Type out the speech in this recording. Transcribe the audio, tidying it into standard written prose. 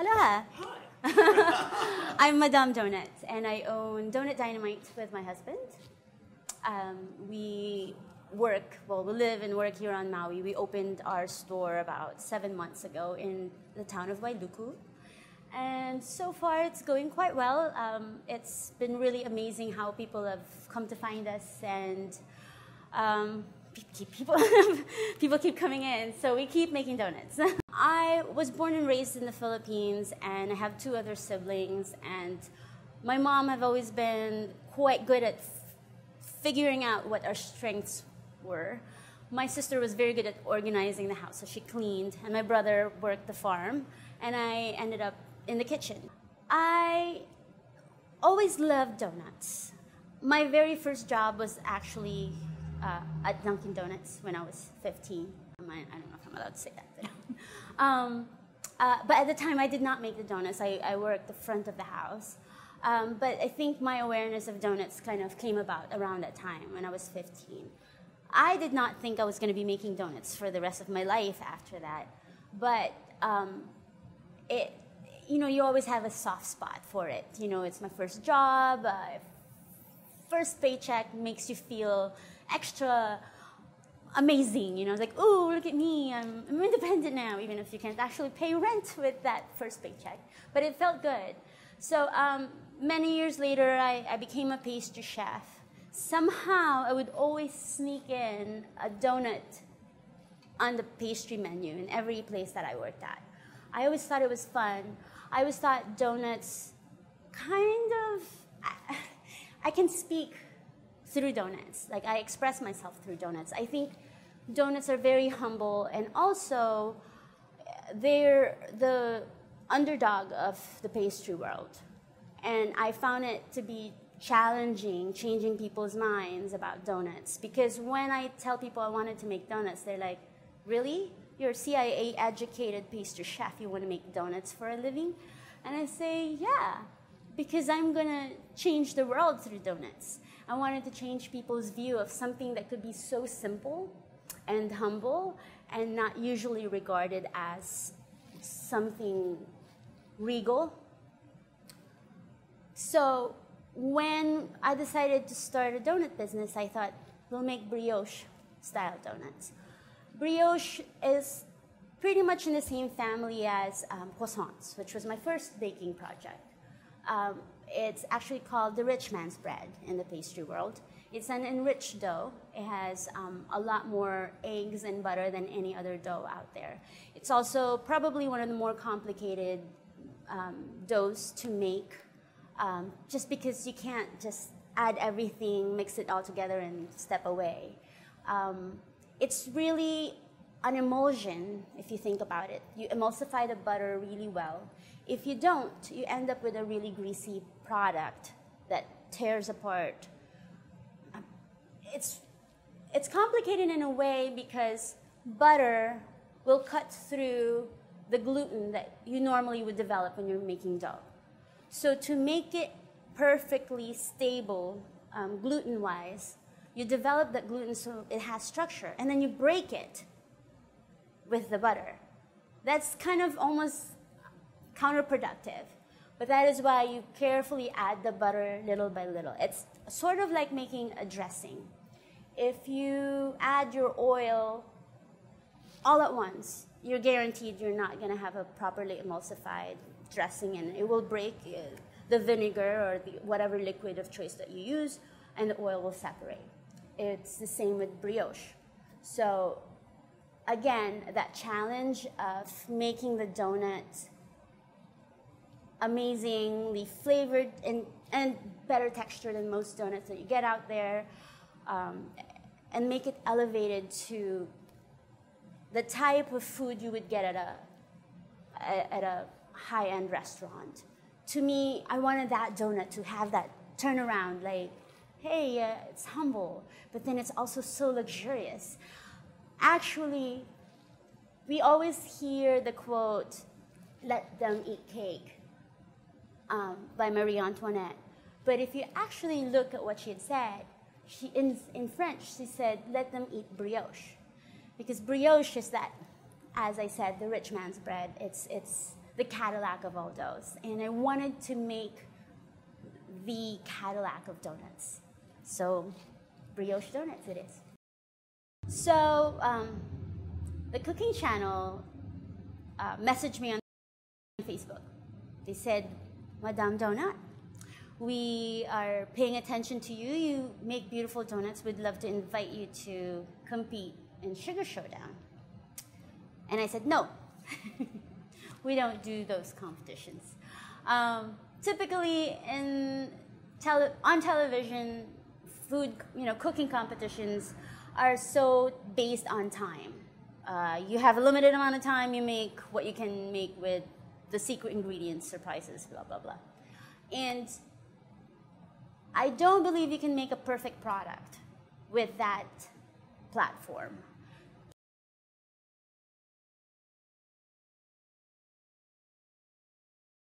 Aloha! Hi. I'm Madame Donut, and I own Donut Dynamite with my husband. We live and work here on Maui. We opened our store about 7 months ago in the town of Wailuku. And so far, it's going quite well. It's been really amazing how people have come to find us, and people keep coming in, so we keep making donuts. I was born and raised in the Philippines, and I have 2 other siblings, and my mom have always been quite good at figuring out what our strengths were. My sister was very good at organizing the house, so she cleaned, and my brother worked the farm, and I ended up in the kitchen. I always loved donuts. My very first job was actually at Dunkin' Donuts when I was 15. I don't know if I'm allowed to say that. But at the time, I did not make the donuts. I worked the front of the house. But I think my awareness of donuts kind of came about around that time when I was 15. I did not think I was going to be making donuts for the rest of my life after that. But you always have a soft spot for it. It's my first job. First paycheck makes you feel extra amazing. It's like, oh, look at me, I'm independent now, even if you can't actually pay rent with that first paycheck. But it felt good. So many years later, I became a pastry chef. Somehow, I would always sneak in a donut on the pastry menu in every place that I worked at. I always thought it was fun. I always thought donuts I can speak through donuts. Like, I express myself through donuts. I think donuts are very humble, and also they're the underdog of the pastry world. And I found it to be challenging, changing people's minds about donuts. Because when I tell people I wanted to make donuts, they're like, really? You're a CIA-educated pastry chef. You want to make donuts for a living? And I say, yeah, because I'm going to change the world through donuts. I wanted to change people's view of something that could be so simple and humble and not usually regarded as something regal. So when I decided to start a donut business, I thought, we'll make brioche-style donuts. Brioche is pretty much in the same family as croissants, which was my first baking project. It's actually called the rich man's bread in the pastry world. It's an enriched dough. It has a lot more eggs and butter than any other dough out there. It's also probably one of the more complicated doughs to make, just because you can't just add everything, mix it all together, and step away. It's really an emulsion, if you think about it. You emulsify the butter really well. If you don't, you end up with a really greasy product that tears apart. It's complicated in a way because butter will cut through the gluten that you normally would develop when you're making dough. So to make it perfectly stable gluten-wise, you develop that gluten so it has structure, and then you break it with the butter. That's kind of almost counterproductive, but that is why you carefully add the butter little by little. It's sort of like making a dressing. If you add your oil all at once, you're guaranteed you're not going to have a properly emulsified dressing, and it will break the vinegar or whatever liquid of choice that you use, and the oil will separate. It's the same with brioche. So again, that challenge of making the donut amazingly flavored and better texture than most donuts that you get out there, and make it elevated to the type of food you would get at a high-end restaurant. To me, I wanted that donut to have that turnaround, like, hey, it's humble, but then it's also so luxurious. Actually, we always hear the quote, "Let them eat cake," by Marie Antoinette. But if you actually look at what she had said, in French, she said, "Let them eat brioche." Because brioche is that, as I said, the rich man's bread. It's the Cadillac of all doughs. And I wanted to make the Cadillac of donuts. So brioche donuts it is. So the cooking channel messaged me on Facebook. They said, Madame Donut, we are paying attention to you. You make beautiful donuts. We'd love to invite you to compete in Sugar Showdown. And I said, no, we don't do those competitions. Typically on television, food, cooking competitions are so based on time. You have a limited amount of time. You make what you can make with the secret ingredients, surprises, blah, blah, blah. And I don't believe you can make a perfect product with that platform.